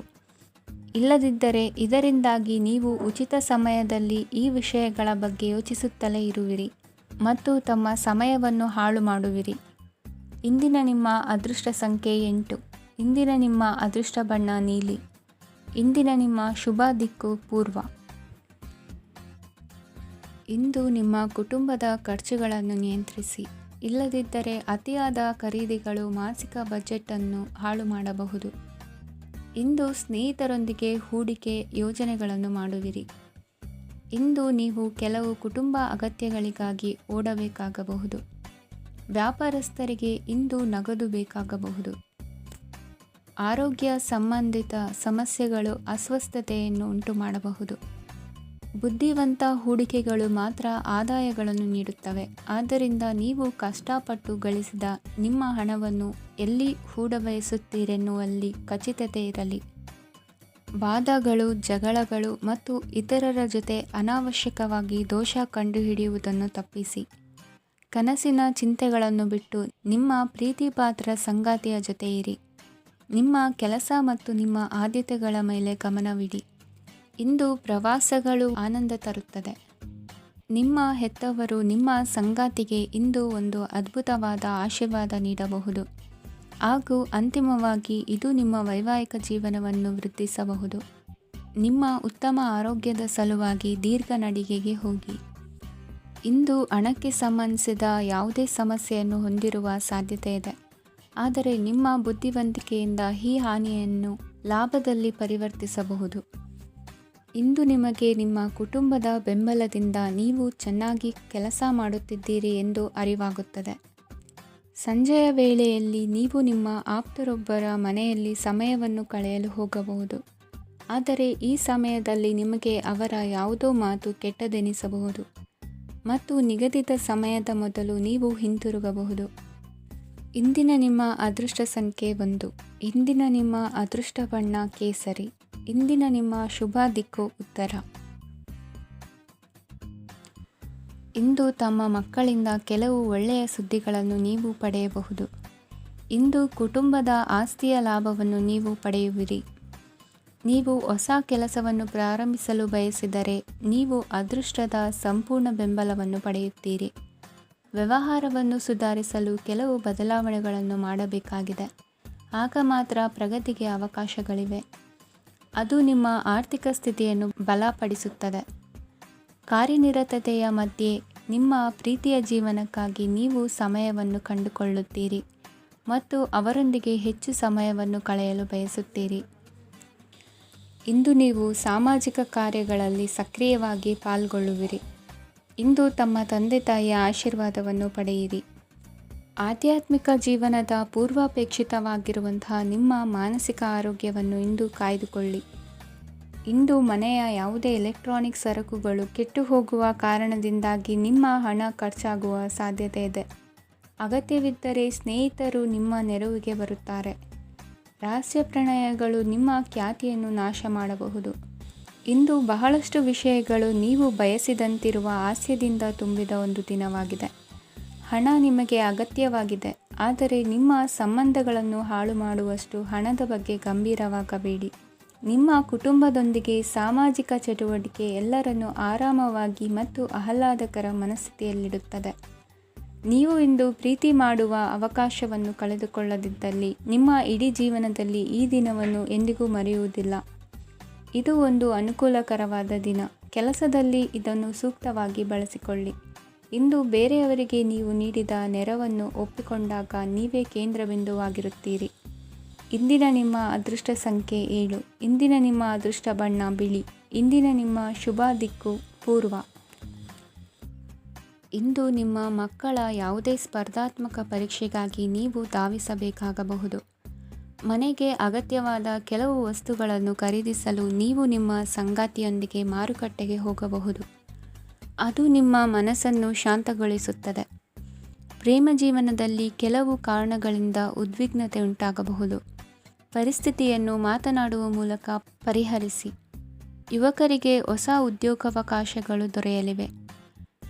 ಇಲ್ಲದಿದ್ದರೆ ಇದರಿಂದಾಗಿ ನೀವು ಉಚಿತ ಸಮಯದಲ್ಲಿ ಈ ವಿಷಯಗಳ ಬಗ್ಗೆ ಯೋಚಿಸುತ್ತಲೇ ಇರುವಿರಿ ಮತ್ತು ತಮ್ಮ ಸಮಯವನ್ನು ಹಾಳು ಮಾಡುವಿರಿ. ಇಂದಿನ ನಿಮ್ಮ ಅದೃಷ್ಟ ಸಂಖ್ಯೆ 8. ಇಂದಿನ ನಿಮ್ಮ ಅದೃಷ್ಟ ಬಣ್ಣ ನೀಲಿ. ಇಂದಿನ ನಿಮ್ಮ ಶುಭ ದಿಕ್ಕು ಪೂರ್ವ. ಇಂದು ನಿಮ್ಮ ಕುಟುಂಬದ ಖರ್ಚುಗಳನ್ನು ನಿಯಂತ್ರಿಸಿ. ಇಲ್ಲದಿದ್ದರೆ ಅತಿಯಾದ ಖರೀದಿಗಳು ಮಾಸಿಕ ಬಜೆಟನ್ನು ಹಾಳು ಮಾಡಬಹುದು. ಇಂದು ಸ್ನೇಹಿತರೊಂದಿಗೆ ಹೂಡಿಕೆ ಯೋಜನೆಗಳನ್ನು ಮಾಡುವಿರಿ. ಇಂದು ನೀವು ಕೆಲವು ಕುಟುಂಬ ಅಗತ್ಯಗಳಿಗಾಗಿ ಓಡಬೇಕಾಗಬಹುದು. ವ್ಯಾಪಾರಸ್ಥರಿಗೆ ಇಂದು ನಗದು ಬೇಕಾಗಬಹುದು. ಆರೋಗ್ಯ ಸಂಬಂಧಿತ ಸಮಸ್ಯೆಗಳು ಅಸ್ವಸ್ಥತೆಯನ್ನು ಉಂಟುಮಾಡಬಹುದು. ಬುದ್ಧಿವಂತ ಹೂಡಿಕೆಗಳು ಮಾತ್ರ ಆದಾಯಗಳನ್ನು ನೀಡುತ್ತವೆ. ಆದ್ದರಿಂದ ನೀವು ಕಷ್ಟಪಟ್ಟು ಗಳಿಸಿದ ನಿಮ್ಮ ಹಣವನ್ನು ಎಲ್ಲಿ ಹೂಡಬಯಸುತ್ತೀರೆನ್ನುವಲ್ಲಿ ಖಚಿತತೆ ಇರಲಿ. ವಾದಗಳು, ಜಗಳಗಳು ಮತ್ತು ಇತರರ ಜೊತೆ ಅನಾವಶ್ಯಕವಾಗಿ ದೋಷ ಕಂಡುಹಿಡಿಯುವುದನ್ನು ತಪ್ಪಿಸಿ. ಕನಸಿನ ಚಿಂತೆಗಳನ್ನು ಬಿಟ್ಟು ನಿಮ್ಮ ಪ್ರೀತಿಪಾತ್ರ ಸಂಗಾತಿಯ ಜೊತೆ ಇರಿ. ನಿಮ್ಮ ಕೆಲಸ ಮತ್ತು ನಿಮ್ಮ ಆದ್ಯತೆಗಳ ಮೇಲೆ ಗಮನವಿಡಿ. ಇಂದು ಪ್ರವಾಸಗಳು ಆನಂದ ತರುತ್ತದೆ. ನಿಮ್ಮ ಹೆತ್ತವರು ನಿಮ್ಮ ಸಂಗಾತಿಗೆ ಇಂದು ಒಂದು ಅದ್ಭುತವಾದ ಆಶೀರ್ವಾದ ನೀಡಬಹುದು ಹಾಗೂ ಅಂತಿಮವಾಗಿ ಇದು ನಿಮ್ಮ ವೈವಾಹಿಕ ಜೀವನವನ್ನು ವೃದ್ಧಿಸಬಹುದು. ನಿಮ್ಮ ಉತ್ತಮ ಆರೋಗ್ಯದ ಸಲುವಾಗಿ ದೀರ್ಘ ನಡಿಗೆಗೆ ಹೋಗಿ. ಇಂದು ಹಣಕ್ಕೆ ಸಂಬಂಧಿಸಿದ ಯಾವುದೇ ಸಮಸ್ಯೆಯನ್ನು ಹೊಂದಿರುವ ಸಾಧ್ಯತೆ ಇದೆ. ಆದರೆ ನಿಮ್ಮ ಬುದ್ಧಿವಂತಿಕೆಯಿಂದ ಈ ಹಾನಿಯನ್ನು ಲಾಭದಲ್ಲಿ ಪರಿವರ್ತಿಸಬಹುದು. ಇಂದು ನಿಮಗೆ ನಿಮ್ಮ ಕುಟುಂಬದ ಬೆಂಬಲದಿಂದ ನೀವು ಚೆನ್ನಾಗಿ ಕೆಲಸ ಮಾಡುತ್ತಿದ್ದೀರಿ ಎಂದು ಅರಿವಾಗುತ್ತದೆ. ಸಂಜೆಯ ವೇಳೆಯಲ್ಲಿ ನೀವು ನಿಮ್ಮ ಆಪ್ತರೊಬ್ಬರ ಮನೆಯಲ್ಲಿ ಸಮಯವನ್ನು ಕಳೆಯಲು ಹೋಗಬಹುದು. ಆದರೆ ಈ ಸಮಯದಲ್ಲಿ ನಿಮಗೆ ಅವರ ಯಾವುದೋ ಮಾತು ಕೆಟ್ಟದೆನಿಸಬಹುದು ಮತ್ತು ನಿಗದಿತ ಸಮಯದ ಮೊದಲು ನೀವು ಹಿಂತಿರುಗಬಹುದು. ಇಂದಿನ ನಿಮ್ಮ ಅದೃಷ್ಟ ಸಂಖ್ಯೆ 1. ಇಂದಿನ ನಿಮ್ಮ ಅದೃಷ್ಟ ಬಣ್ಣ ಕೇಸರಿ. ಇಂದಿನ ನಿಮ್ಮ ಶುಭ ದಿಕ್ಕು ಉತ್ತರ. ಇಂದು ತಮ್ಮ ಮಕ್ಕಳಿಂದ ಕೆಲವು ಒಳ್ಳೆಯ ಸುದ್ದಿಗಳನ್ನು ನೀವು ಪಡೆಯಬಹುದು. ಇಂದು ಕುಟುಂಬದ ಆಸ್ತಿಯ ಲಾಭವನ್ನು ನೀವು ಪಡೆಯುವಿರಿ. ನೀವು ಹೊಸ ಕೆಲಸವನ್ನು ಪ್ರಾರಂಭಿಸಲು ಬಯಸಿದರೆ ನೀವು ಅದೃಷ್ಟದ ಸಂಪೂರ್ಣ ಬೆಂಬಲವನ್ನು ಪಡೆಯುತ್ತೀರಿ. ವ್ಯವಹಾರವನ್ನು ಸುಧಾರಿಸಲು ಕೆಲವು ಬದಲಾವಣೆಗಳನ್ನು ಮಾಡಬೇಕಾಗಿದೆ. ಆಗ ಮಾತ್ರ ಪ್ರಗತಿಗೆ ಅವಕಾಶಗಳಿವೆ. ಅದು ನಿಮ್ಮ ಆರ್ಥಿಕ ಸ್ಥಿತಿಯನ್ನು ಬಲಪಡಿಸುತ್ತದೆ. ಕಾರ್ಯನಿರತತೆಯ ಮಧ್ಯೆ ನಿಮ್ಮ ಪ್ರೀತಿಯ ಜೀವನಕ್ಕಾಗಿ ನೀವು ಸಮಯವನ್ನು ಕಂಡುಕೊಳ್ಳುತ್ತೀರಿ ಮತ್ತು ಅವರೊಂದಿಗೆ ಹೆಚ್ಚು ಸಮಯವನ್ನು ಕಳೆಯಲು ಬಯಸುತ್ತೀರಿ. ಇಂದು ನೀವು ಸಾಮಾಜಿಕ ಕಾರ್ಯಗಳಲ್ಲಿ ಸಕ್ರಿಯವಾಗಿ ಪಾಲ್ಗೊಳ್ಳುವಿರಿ. ಇಂದು ತಮ್ಮ ತಂದೆ ತಾಯಿಯ ಆಶೀರ್ವಾದವನ್ನು ಪಡೆಯಿರಿ. ಆಧ್ಯಾತ್ಮಿಕ ಜೀವನದ ಪೂರ್ವಾಪೇಕ್ಷಿತವಾಗಿರುವಂತಹ ನಿಮ್ಮ ಮಾನಸಿಕ ಆರೋಗ್ಯವನ್ನು ಇಂದು ಕಾಯ್ದುಕೊಳ್ಳಿ. ಇಂದು ಮನೆಯ ಯಾವುದೇ ಎಲೆಕ್ಟ್ರಾನಿಕ್ ಸರಕುಗಳು ಕೆಟ್ಟು ಹೋಗುವ ಕಾರಣದಿಂದಾಗಿ ನಿಮ್ಮ ಹಣ ಖರ್ಚಾಗುವ ಸಾಧ್ಯತೆ ಇದೆ. ಅಗತ್ಯವಿದ್ದರೆ ಸ್ನೇಹಿತರು ನಿಮ್ಮ ನೆರವಿಗೆ ಬರುತ್ತಾರೆ. ರಹಸ್ಯ ಪ್ರಣಯಗಳು ನಿಮ್ಮ ಖ್ಯಾತಿಯನ್ನು ನಾಶ ಮಾಡಬಹುದು. ಇಂದು ಬಹಳಷ್ಟು ವಿಷಯಗಳು ನೀವು ಬಯಸಿದಂತಿರುವ ಹಾಸ್ಯದಿಂದ ತುಂಬಿದ ಒಂದು ದಿನವಾಗಿದೆ. ಹಣ ನಿಮಗೆ ಅಗತ್ಯವಾಗಿದೆ, ಆದರೆ ನಿಮ್ಮ ಸಂಬಂಧಗಳನ್ನು ಹಾಳು ಮಾಡುವಷ್ಟು ಹಣದ ಬಗ್ಗೆ ಗಂಭೀರವಾಗಬೇಡಿ. ನಿಮ್ಮ ಕುಟುಂಬದೊಂದಿಗೆ ಸಾಮಾಜಿಕ ಚಟುವಟಿಕೆ ಎಲ್ಲರನ್ನೂ ಆರಾಮವಾಗಿ ಮತ್ತು ಆಹ್ಲಾದಕರ ಮನಸ್ಥಿತಿಯಲ್ಲಿಡುತ್ತದೆ. ನೀವು ಇಂದು ಪ್ರೀತಿ ಮಾಡುವ ಅವಕಾಶವನ್ನು ಕಳೆದುಕೊಳ್ಳದಿದ್ದಲ್ಲಿ ನಿಮ್ಮ ಇಡೀ ಜೀವನದಲ್ಲಿ ಈ ದಿನವನ್ನು ಎಂದಿಗೂ ಮರೆಯುವುದಿಲ್ಲ. ಇದು ಒಂದು ಅನುಕೂಲಕರವಾದ ದಿನ. ಕೆಲಸದಲ್ಲಿ ಇದನ್ನು ಸೂಕ್ತವಾಗಿ ಬಳಸಿಕೊಳ್ಳಿ. ಇಂದು ಬೇರೆಯವರಿಗೆ ನೀವು ನೀಡಿದ ನೆರವನ್ನು ಒಪ್ಪಿಕೊಂಡಾಗ ನೀವೇ ಕೇಂದ್ರಬಿಂದುವಾಗಿರುತ್ತೀರಿ. ಇಂದಿನ ನಿಮ್ಮ ಅದೃಷ್ಟ ಸಂಖ್ಯೆ 7. ಇಂದಿನ ನಿಮ್ಮ ಅದೃಷ್ಟ ಬಣ್ಣ ಬಿಳಿ. ಇಂದಿನ ನಿಮ್ಮ ಶುಭ ದಿಕ್ಕು ಪೂರ್ವ. ಇಂದು ನಿಮ್ಮ ಮಕ್ಕಳ ಯಾವುದೇ ಸ್ಪರ್ಧಾತ್ಮಕ ಪರೀಕ್ಷೆಗಾಗಿ ನೀವು ಧಾವಿಸಬೇಕಾಗಬಹುದು. ಮನೆಗೆ ಅಗತ್ಯವಾದ ಕೆಲವು ವಸ್ತುಗಳನ್ನು ಖರೀದಿಸಲು ನೀವು ನಿಮ್ಮ ಸಂಗಾತಿಯೊಂದಿಗೆ ಮಾರುಕಟ್ಟೆಗೆ ಹೋಗಬಹುದು. ಅದು ನಿಮ್ಮ ಮನಸ್ಸನ್ನು ಶಾಂತಗೊಳಿಸುತ್ತದೆ. ಪ್ರೇಮ ಜೀವನದಲ್ಲಿ ಕೆಲವು ಕಾರಣಗಳಿಂದ ಉದ್ವಿಗ್ನತೆ ಉಂಟಾಗಬಹುದು. ಪರಿಸ್ಥಿತಿಯನ್ನು ಮಾತನಾಡುವ ಮೂಲಕ ಪರಿಹರಿಸಿ. ಯುವಕರಿಗೆ ಹೊಸ ಉದ್ಯೋಗಾವಕಾಶಗಳು ದೊರೆಯಲಿವೆ.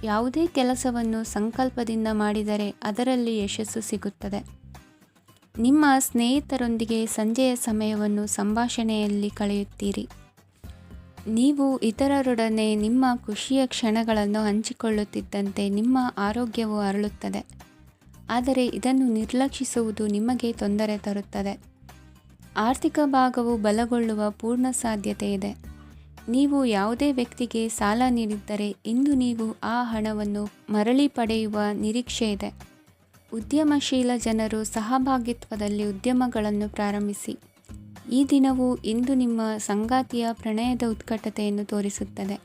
ಯಾವುದೇ ಕೆಲಸವನ್ನು ಸಂಕಲ್ಪದಿಂದ ಮಾಡಿದರೆ ಅದರಲ್ಲಿ ಯಶಸ್ಸು ಸಿಗುತ್ತದೆ. ನಿಮ್ಮ ಸ್ನೇಹಿತರೊಂದಿಗೆ ಸಂಜೆಯ ಸಮಯವನ್ನು ಸಂಭಾಷಣೆಯಲ್ಲಿ ಕಳೆಯುತ್ತೀರಿ. ನೀವು ಇತರರೊಡನೆ ನಿಮ್ಮ ಖುಷಿಯ ಕ್ಷಣಗಳನ್ನು ಹಂಚಿಕೊಳ್ಳುತ್ತಿದ್ದಂತೆ ನಿಮ್ಮ ಆರೋಗ್ಯವು ಅರಳುತ್ತದೆ. ಆದರೆ ಇದನ್ನು ನಿರ್ಲಕ್ಷಿಸುವುದು ನಿಮಗೆ ತೊಂದರೆ ತರುತ್ತದೆ. ಆರ್ಥಿಕ ಭಾಗವು ಬಲಗೊಳ್ಳುವ ಪೂರ್ಣ ಸಾಧ್ಯತೆ ಇದೆ. ನೀವು ಯಾವುದೇ ವ್ಯಕ್ತಿಗೆ ಸಾಲ ನೀಡಿದ್ದರೆ ಇಂದು ನೀವು ಆ ಹಣವನ್ನು ಮರಳಿ ಪಡೆಯುವ ನಿರೀಕ್ಷೆ ಇದೆ. ಉದ್ಯಮಶೀಲ ಜನರು ಸಹಭಾಗಿತ್ವದಲ್ಲಿ ಉದ್ಯಮಗಳನ್ನು ಪ್ರಾರಂಭಿಸಿ. ಈ ದಿನವು ಇಂದು ನಿಮ್ಮ ಸಂಗಾತಿಯ ಪ್ರಣಯದ ಉತ್ಕಟತೆಯನ್ನು ತೋರಿಸುತ್ತದೆ.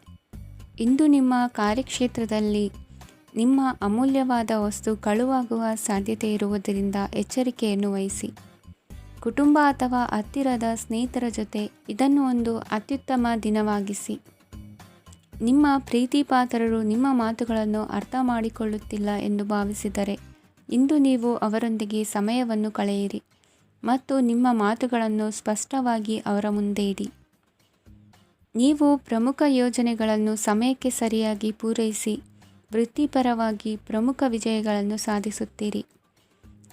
ಇಂದು ನಿಮ್ಮ ಕಾರ್ಯಕ್ಷೇತ್ರದಲ್ಲಿ ನಿಮ್ಮ ಅಮೂಲ್ಯವಾದ ವಸ್ತು ಕಳುವಾಗುವ ಸಾಧ್ಯತೆ ಇರುವುದರಿಂದ ಎಚ್ಚರಿಕೆಯನ್ನು ವಹಿಸಿ. ಕುಟುಂಬ ಅಥವಾ ಹತ್ತಿರದ ಸ್ನೇಹಿತರ ಜೊತೆ ಇದನ್ನು ಒಂದು ಅತ್ಯುತ್ತಮ ದಿನವಾಗಿಸಿ. ನಿಮ್ಮ ಪ್ರೀತಿಪಾತ್ರರು ನಿಮ್ಮ ಮಾತುಗಳನ್ನು ಅರ್ಥ ಮಾಡಿಕೊಳ್ಳುತ್ತಿಲ್ಲ ಎಂದು ಭಾವಿಸಿದರೆ ಇಂದು ನೀವು ಅವರೊಂದಿಗೆ ಸಮಯವನ್ನು ಕಳೆಯಿರಿ ಮತ್ತು ನಿಮ್ಮ ಮಾತುಗಳನ್ನು ಸ್ಪಷ್ಟವಾಗಿ ಅವರ ಮುಂದೆ ಇಡಿ. ನೀವು ಪ್ರಮುಖ ಯೋಜನೆಗಳನ್ನು ಸಮಯಕ್ಕೆ ಸರಿಯಾಗಿ ಪೂರೈಸಿ ವೃತ್ತಿಪರವಾಗಿ ಪ್ರಮುಖ ವಿಜಯಗಳನ್ನು ಸಾಧಿಸುತ್ತೀರಿ.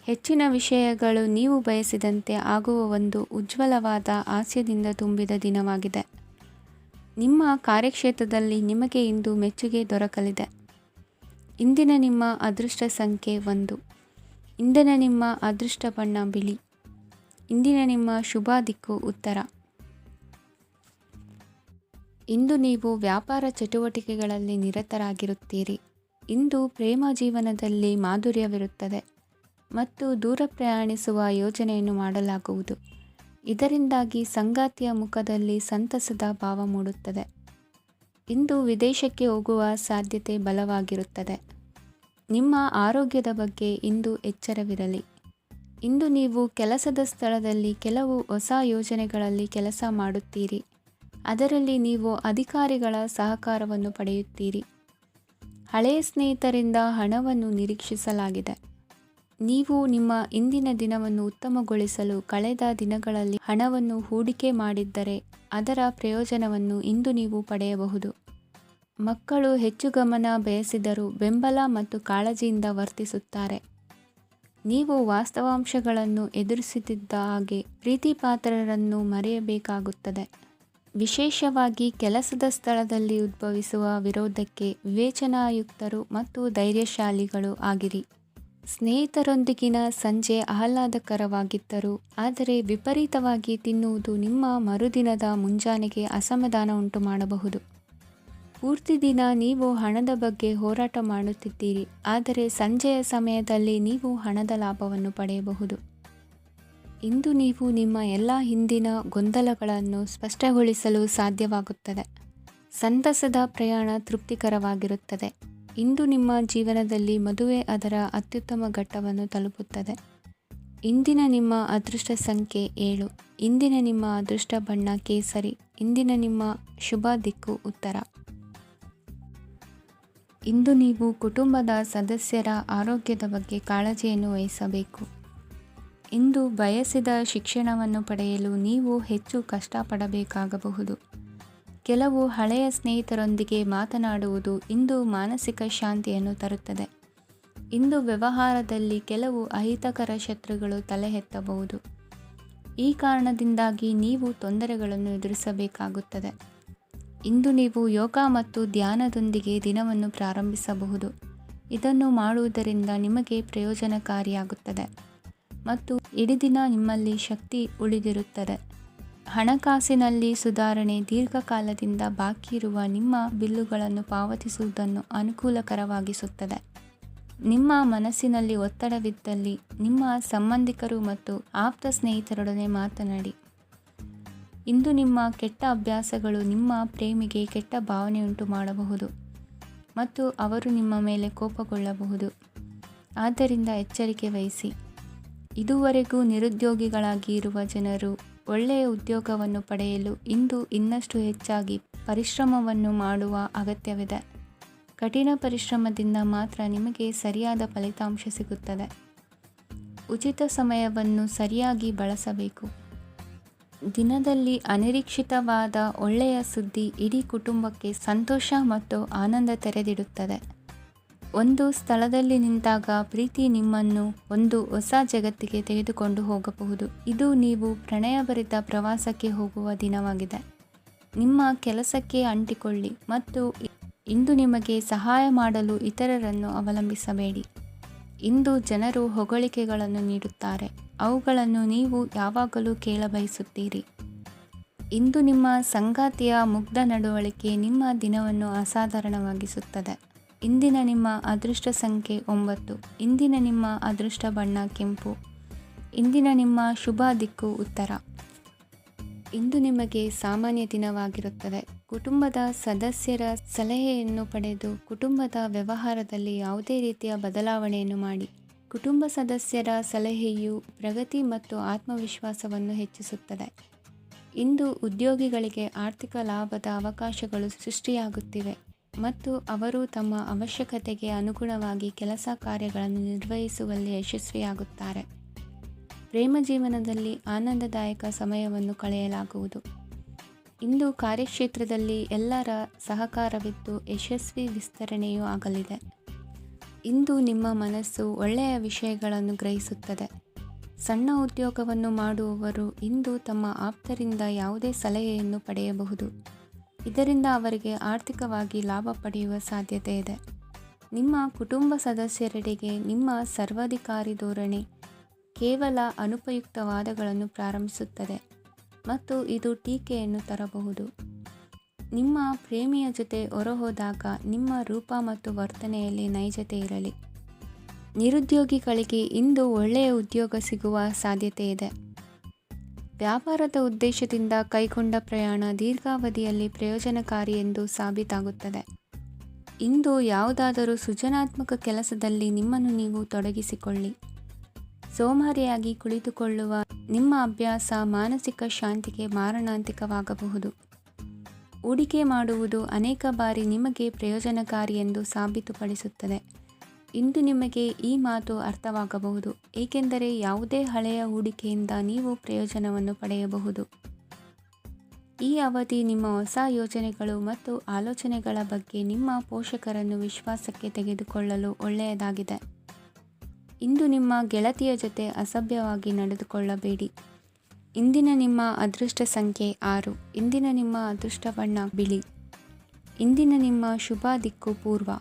ಹೆಚ್ಚಿನ ವಿಷಯಗಳು ನೀವು ಬಯಸಿದಂತೆ ಆಗುವ ಒಂದು ಉಜ್ವಲವಾದ ಹಾಸ್ಯದಿಂದ ತುಂಬಿದ ದಿನವಾಗಿದೆ. ನಿಮ್ಮ ಕಾರ್ಯಕ್ಷೇತ್ರದಲ್ಲಿ ನಿಮಗೆ ಇಂದು ಮೆಚ್ಚುಗೆ ದೊರಕಲಿದೆ. ಇಂದಿನ ನಿಮ್ಮ ಅದೃಷ್ಟ ಸಂಖ್ಯೆ 1. ಇಂದಿನ ನಿಮ್ಮ ಅದೃಷ್ಟ ಬಣ್ಣ ಬಿಳಿ. ಇಂದಿನ ನಿಮ್ಮ ಶುಭ ದಿಕ್ಕು ಉತ್ತರ. ಇಂದು ನೀವು ವ್ಯಾಪಾರ ಚಟುವಟಿಕೆಗಳಲ್ಲಿ ನಿರತರಾಗಿರುತ್ತೀರಿ. ಇಂದು ಪ್ರೇಮ ಜೀವನದಲ್ಲಿ ಮಾಧುರ್ಯವಿರುತ್ತದೆ ಮತ್ತು ದೂರ ಪ್ರಯಾಣಿಸುವ ಯೋಜನೆಯನ್ನು ಮಾಡಲಾಗುವುದು. ಇದರಿಂದಾಗಿ ಸಂಗಾತಿಯ ಮುಖದಲ್ಲಿ ಸಂತಸದ ಭಾವ ಮೂಡುತ್ತದೆ. ಇಂದು ವಿದೇಶಕ್ಕೆ ಹೋಗುವ ಸಾಧ್ಯತೆ ಬಲವಾಗಿರುತ್ತದೆ. ನಿಮ್ಮ ಆರೋಗ್ಯದ ಬಗ್ಗೆ ಇಂದು ಎಚ್ಚರವಿರಲಿ. ಇಂದು ನೀವು ಕೆಲಸದ ಸ್ಥಳದಲ್ಲಿ ಕೆಲವು ಹೊಸ ಯೋಜನೆಗಳಲ್ಲಿ ಕೆಲಸ ಮಾಡುತ್ತೀರಿ. ಅದರಲ್ಲಿ ನೀವು ಅಧಿಕಾರಿಗಳ ಸಹಕಾರವನ್ನು ಪಡೆಯುತ್ತೀರಿ. ಹಳೆಯ ಸ್ನೇಹಿತರಿಂದ ಹಣವನ್ನು ನಿರೀಕ್ಷಿಸಲಾಗಿದೆ. ನೀವು ನಿಮ್ಮ ಇಂದಿನ ದಿನವನ್ನು ಉತ್ತಮಗೊಳಿಸಲು ಕಳೆದ ದಿನಗಳಲ್ಲಿ ಹಣವನ್ನು ಹೂಡಿಕೆ ಮಾಡಿದ್ದರೆ ಅದರ ಪ್ರಯೋಜನವನ್ನು ಇಂದು ನೀವು ಪಡೆಯಬಹುದು. ಮಕ್ಕಳು ಹೆಚ್ಚು ಗಮನ ಬಯಸಿದರೂ ಬೆಂಬಲ ಮತ್ತು ಕಾಳಜಿಯಿಂದ ವರ್ತಿಸುತ್ತಾರೆ. ನೀವು ವಾಸ್ತವಾಂಶಗಳನ್ನು ಎದುರಿಸುತ್ತಿದ್ದ ಹಾಗೆ ಪ್ರೀತಿಪಾತ್ರರನ್ನು ಮರೆಯಬೇಕಾಗುತ್ತದೆ. ವಿಶೇಷವಾಗಿ ಕೆಲಸದ ಸ್ಥಳದಲ್ಲಿ ಉದ್ಭವಿಸುವ ವಿರೋಧಕ್ಕೆ ವಿವೇಚನಾಯುಕ್ತರು ಮತ್ತು ಧೈರ್ಯಶಾಲಿಗಳು ಆಗಿರಿ. ಸ್ನೇಹಿತರೊಂದಿಗಿನ ಸಂಜೆ ಆಹ್ಲಾದಕರವಾಗಿದ್ದರೂ ಆದರೆ ವಿಪರೀತವಾಗಿ ತಿನ್ನುವುದು ನಿಮ್ಮ ಮರುದಿನದ ಮುಂಜಾನೆಗೆ ಅಸಮಾಧಾನ ಉಂಟು ಮಾಡಬಹುದು. ಪೂರ್ತಿ ದಿನ ನೀವು ಹಣದ ಬಗ್ಗೆ ಹೋರಾಟ ಮಾಡುತ್ತಿದ್ದೀರಿ, ಆದರೆ ಸಂಜೆಯ ಸಮಯದಲ್ಲಿ ನೀವು ಹಣದ ಲಾಭವನ್ನು ಪಡೆಯಬಹುದು. ಇಂದು ನೀವು ನಿಮ್ಮ ಎಲ್ಲ ಹಿಂದಿನ ಗೊಂದಲಗಳನ್ನು ಸ್ಪಷ್ಟಗೊಳಿಸಲು ಸಾಧ್ಯವಾಗುತ್ತದೆ. ಸಂತಸದ ಪ್ರಯಾಣ ತೃಪ್ತಿಕರವಾಗಿರುತ್ತದೆ. ಇಂದು ನಿಮ್ಮ ಜೀವನದಲ್ಲಿ ಮದುವೆ ಅದರ ಅತ್ಯುತ್ತಮ ಘಟ್ಟವನ್ನು ತಲುಪುತ್ತದೆ. ಇಂದಿನ ನಿಮ್ಮ ಅದೃಷ್ಟ ಸಂಖ್ಯೆ 7. ಇಂದಿನ ನಿಮ್ಮ ಅದೃಷ್ಟ ಬಣ್ಣ ಕೇಸರಿ. ಇಂದಿನ ನಿಮ್ಮ ಶುಭ ದಿಕ್ಕು ಉತ್ತರ. ಇಂದು ನೀವು ಕುಟುಂಬದ ಸದಸ್ಯರ ಆರೋಗ್ಯದ ಬಗ್ಗೆ ಕಾಳಜಿಯನ್ನು ವಹಿಸಬೇಕು. ಇಂದು ಬಯಸಿದ ಶಿಕ್ಷಣವನ್ನು ಪಡೆಯಲು ನೀವು ಹೆಚ್ಚು ಕಷ್ಟಪಡಬೇಕಾಗಬಹುದು. ಕೆಲವು ಹಳೆಯ ಸ್ನೇಹಿತರೊಂದಿಗೆ ಮಾತನಾಡುವುದು ಇಂದು ಮಾನಸಿಕ ಶಾಂತಿಯನ್ನು ತರುತ್ತದೆ. ಇಂದು ವ್ಯವಹಾರದಲ್ಲಿ ಕೆಲವು ಅಹಿತಕರ ಶತ್ರುಗಳು ತಲೆ ಎತ್ತಬಹುದು. ಈ ಕಾರಣದಿಂದಾಗಿ ನೀವು ತೊಂದರೆಗಳನ್ನು ಎದುರಿಸಬೇಕಾಗುತ್ತದೆ. ಇಂದು ನೀವು ಯೋಗ ಮತ್ತು ಧ್ಯಾನದೊಂದಿಗೆ ದಿನವನ್ನು ಪ್ರಾರಂಭಿಸಬಹುದು. ಇದನ್ನು ಮಾಡುವುದರಿಂದ ನಿಮಗೆ ಪ್ರಯೋಜನಕಾರಿಯಾಗುತ್ತದೆ ಮತ್ತು ಇಡೀ ದಿನ ನಿಮ್ಮಲ್ಲಿ ಶಕ್ತಿ ಉಳಿದಿರುತ್ತದೆ. ಹಣಕಾಸಿನಲ್ಲಿ ಸುಧಾರಣೆ ದೀರ್ಘಕಾಲದಿಂದ ಬಾಕಿ ಇರುವ ನಿಮ್ಮ ಬಿಲ್ಲುಗಳನ್ನು ಪಾವತಿಸುವುದನ್ನು ಅನುಕೂಲಕರವಾಗಿಸುತ್ತದೆ. ನಿಮ್ಮ ಮನಸ್ಸಿನಲ್ಲಿ ಒತ್ತಡವಿದ್ದಲ್ಲಿ ನಿಮ್ಮ ಸಂಬಂಧಿಕರು ಮತ್ತು ಆಪ್ತ ಸ್ನೇಹಿತರೊಡನೆ ಮಾತನಾಡಿ. ಇಂದು ನಿಮ್ಮ ಕೆಟ್ಟ ಅಭ್ಯಾಸಗಳು ನಿಮ್ಮ ಪ್ರೇಮಿಗೆ ಕೆಟ್ಟ ಭಾವನೆಯುಂಟು ಮಾಡಬಹುದು ಮತ್ತು ಅವರು ನಿಮ್ಮ ಮೇಲೆ ಕೋಪಗೊಳ್ಳಬಹುದು. ಆದ್ದರಿಂದ ಎಚ್ಚರಿಕೆ ವಹಿಸಿ. ಇದುವರೆಗೂ ನಿರುದ್ಯೋಗಿಗಳಾಗಿ ಇರುವ ಜನರು ಒಳ್ಳೆಯ ಉದ್ಯೋಗವನ್ನು ಪಡೆಯಲು ಇಂದು ಇನ್ನಷ್ಟು ಹೆಚ್ಚಾಗಿ ಪರಿಶ್ರಮವನ್ನು ಮಾಡುವ ಅಗತ್ಯವಿದೆ. ಕಠಿಣ ಪರಿಶ್ರಮದಿಂದ ಮಾತ್ರ ನಿಮಗೆ ಸರಿಯಾದ ಫಲಿತಾಂಶ ಸಿಗುತ್ತದೆ. ಉಚಿತ ಸಮಯವನ್ನು ಸರಿಯಾಗಿ ಬಳಸಬೇಕು. ದಿನದಲ್ಲಿ ಅನಿರೀಕ್ಷಿತವಾದ ಒಳ್ಳೆಯ ಸುದ್ದಿ ಇಡೀ ಕುಟುಂಬಕ್ಕೆ ಸಂತೋಷ ಮತ್ತು ಆನಂದ ತೆರೆದಿಡುತ್ತದೆ. ಒಂದು ಸ್ಥಳದಲ್ಲಿ ನಿಂತಾಗ ಪ್ರೀತಿ ನಿಮ್ಮನ್ನು ಒಂದು ಹೊಸ ಜಗತ್ತಿಗೆ ತೆಗೆದುಕೊಂಡು ಹೋಗಬಹುದು. ಇದು ನೀವು ಪ್ರಣಯಭರಿತ ಪ್ರವಾಸಕ್ಕೆ ಹೋಗುವ ದಿನವಾಗಿದೆ. ನಿಮ್ಮ ಕೆಲಸಕ್ಕೆ ಅಂಟಿಕೊಳ್ಳಿ ಮತ್ತು ಇಂದು ನಿಮಗೆ ಸಹಾಯ ಮಾಡಲು ಇತರರನ್ನು ಅವಲಂಬಿಸಬೇಡಿ. ಇಂದು ಜನರು ಹೊಗಳಿಕೆಗಳನ್ನು ನೀಡುತ್ತಾರೆ. ಅವುಗಳನ್ನು ನೀವು ಯಾವಾಗಲೂ ಕೇಳಬಯಸುತ್ತೀರಿ. ಇಂದು ನಿಮ್ಮ ಸಂಗಾತಿಯ ಮುಗ್ಧ ನಡವಳಿಕೆ ನಿಮ್ಮ ದಿನವನ್ನು ಅಸಾಧಾರಣವಾಗಿಸುತ್ತದೆ. ಇಂದಿನ ನಿಮ್ಮ ಅದೃಷ್ಟ ಸಂಖ್ಯೆ 9. ಇಂದಿನ ನಿಮ್ಮ ಅದೃಷ್ಟ ಬಣ್ಣ ಕೆಂಪು. ಇಂದಿನ ನಿಮ್ಮ ಶುಭ ದಿಕ್ಕು ಉತ್ತರ. ಇಂದು ನಿಮಗೆ ಸಾಮಾನ್ಯ ದಿನವಾಗಿರುತ್ತದೆ. ಕುಟುಂಬದ ಸದಸ್ಯರ ಸಲಹೆಯನ್ನು ಪಡೆದು ಕುಟುಂಬದ ವ್ಯವಹಾರದಲ್ಲಿ ಯಾವುದೇ ರೀತಿಯ ಬದಲಾವಣೆಯನ್ನು ಮಾಡಿ. ಕುಟುಂಬ ಸದಸ್ಯರ ಸಲಹೆಯು ಪ್ರಗತಿ ಮತ್ತು ಆತ್ಮವಿಶ್ವಾಸವನ್ನು ಹೆಚ್ಚಿಸುತ್ತದೆ. ಇಂದು ಉದ್ಯೋಗಿಗಳಿಗೆ ಆರ್ಥಿಕ ಲಾಭದ ಅವಕಾಶಗಳು ಸೃಷ್ಟಿಯಾಗುತ್ತಿವೆ ಮತ್ತು ಅವರು ತಮ್ಮ ಅವಶ್ಯಕತೆಗೆ ಅನುಗುಣವಾಗಿ ಕೆಲಸ ಕಾರ್ಯಗಳನ್ನು ನಿರ್ವಹಿಸುವಲ್ಲಿ ಯಶಸ್ವಿಯಾಗುತ್ತಾರೆ. ಪ್ರೇಮ ಜೀವನದಲ್ಲಿ ಆನಂದದಾಯಕ ಸಮಯವನ್ನು ಕಳೆಯಲಾಗುವುದು. ಇಂದು ಕಾರ್ಯಕ್ಷೇತ್ರದಲ್ಲಿ ಎಲ್ಲರ ಸಹಕಾರವಿದ್ದು ಯಶಸ್ವಿ ವಿಸ್ತರಣೆಯೂ ಆಗಲಿದೆ. ಇಂದು ನಿಮ್ಮ ಮನಸ್ಸು ಒಳ್ಳೆಯ ವಿಷಯಗಳನ್ನು ಗ್ರಹಿಸುತ್ತದೆ. ಸಣ್ಣ ಉದ್ಯೋಗವನ್ನು ಮಾಡುವವರು ಇಂದು ತಮ್ಮ ಆಪ್ತರಿಂದ ಯಾವುದೇ ಸಲಹೆಯನ್ನು ಪಡೆಯಬಹುದು. ಇದರಿಂದ ಅವರಿಗೆ ಆರ್ಥಿಕವಾಗಿ ಲಾಭ ಪಡೆಯುವ ಸಾಧ್ಯತೆ ಇದೆ. ನಿಮ್ಮ ಕುಟುಂಬ ಸದಸ್ಯರೆಡೆಗೆ ನಿಮ್ಮ ಸರ್ವಾಧಿಕಾರಿ ಧೋರಣೆ ಕೇವಲ ಅನುಪಯುಕ್ತ ವಾದಗಳನ್ನು ಪ್ರಾರಂಭಿಸುತ್ತದೆ ಮತ್ತು ಇದು ಟೀಕೆಯನ್ನು ತರಬಹುದು. ನಿಮ್ಮ ಪ್ರೇಮಿಯ ಜೊತೆ ಹೊರಹೋದಾಗ ನಿಮ್ಮ ರೂಪ ಮತ್ತು ವರ್ತನೆಯಲ್ಲಿ ನೈಜತೆ ಇರಲಿ. ನಿರುದ್ಯೋಗಿಗಳಿಗೆ ಇಂದು ಒಳ್ಳೆಯ ಉದ್ಯೋಗ ಸಿಗುವ ಸಾಧ್ಯತೆ ಇದೆ. ವ್ಯಾಪಾರದ ಉದ್ದೇಶದಿಂದ ಕೈಗೊಂಡ ಪ್ರಯಾಣ ದೀರ್ಘಾವಧಿಯಲ್ಲಿ ಪ್ರಯೋಜನಕಾರಿ ಎಂದು ಸಾಬೀತಾಗುತ್ತದೆ. ಇಂದು ಯಾವುದಾದರೂ ಸೃಜನಾತ್ಮಕ ಕೆಲಸದಲ್ಲಿ ನಿಮ್ಮನ್ನು ನೀವು ತೊಡಗಿಸಿಕೊಳ್ಳಿ. ಸೋಮಾರಿಯಾಗಿ ಕುಳಿತುಕೊಳ್ಳುವ ನಿಮ್ಮ ಅಭ್ಯಾಸ ಮಾನಸಿಕ ಶಾಂತಿಗೆ ಮಾರಣಾಂತಿಕವಾಗಬಹುದು. ಹೂಡಿಕೆ ಮಾಡುವುದು ಅನೇಕ ಬಾರಿ ನಿಮಗೆ ಪ್ರಯೋಜನಕಾರಿ ಎಂದು ಸಾಬೀತುಪಡಿಸುತ್ತದೆ. ಇಂದು ನಿಮಗೆ ಈ ಮಾತು ಅರ್ಥವಾಗಬಹುದು, ಏಕೆಂದರೆ ಯಾವುದೇ ಹಳೆಯ ಹೂಡಿಕೆಯಿಂದ ನೀವು ಪ್ರಯೋಜನವನ್ನು ಪಡೆಯಬಹುದು. ಈ ಅವಧಿ ನಿಮ್ಮ ಹೊಸ ಯೋಜನೆಗಳು ಮತ್ತು ಆಲೋಚನೆಗಳ ಬಗ್ಗೆ ನಿಮ್ಮ ಪೋಷಕರನ್ನು ವಿಶ್ವಾಸಕ್ಕೆ ತೆಗೆದುಕೊಳ್ಳಲು ಒಳ್ಳೆಯದಾಗಿದೆ. ಇಂದು ನಿಮ್ಮ ಗೆಳತಿಯ ಜೊತೆ ಅಸಭ್ಯವಾಗಿ ನಡೆದುಕೊಳ್ಳಬೇಡಿ. ಇಂದಿನ ನಿಮ್ಮ ಅದೃಷ್ಟ ಸಂಖ್ಯೆ 6. ಇಂದಿನ ನಿಮ್ಮ ಅದೃಷ್ಟ ಬಣ್ಣ ಬಿಳಿ. ಇಂದಿನ ನಿಮ್ಮ ಶುಭ ದಿಕ್ಕು ಪೂರ್ವ.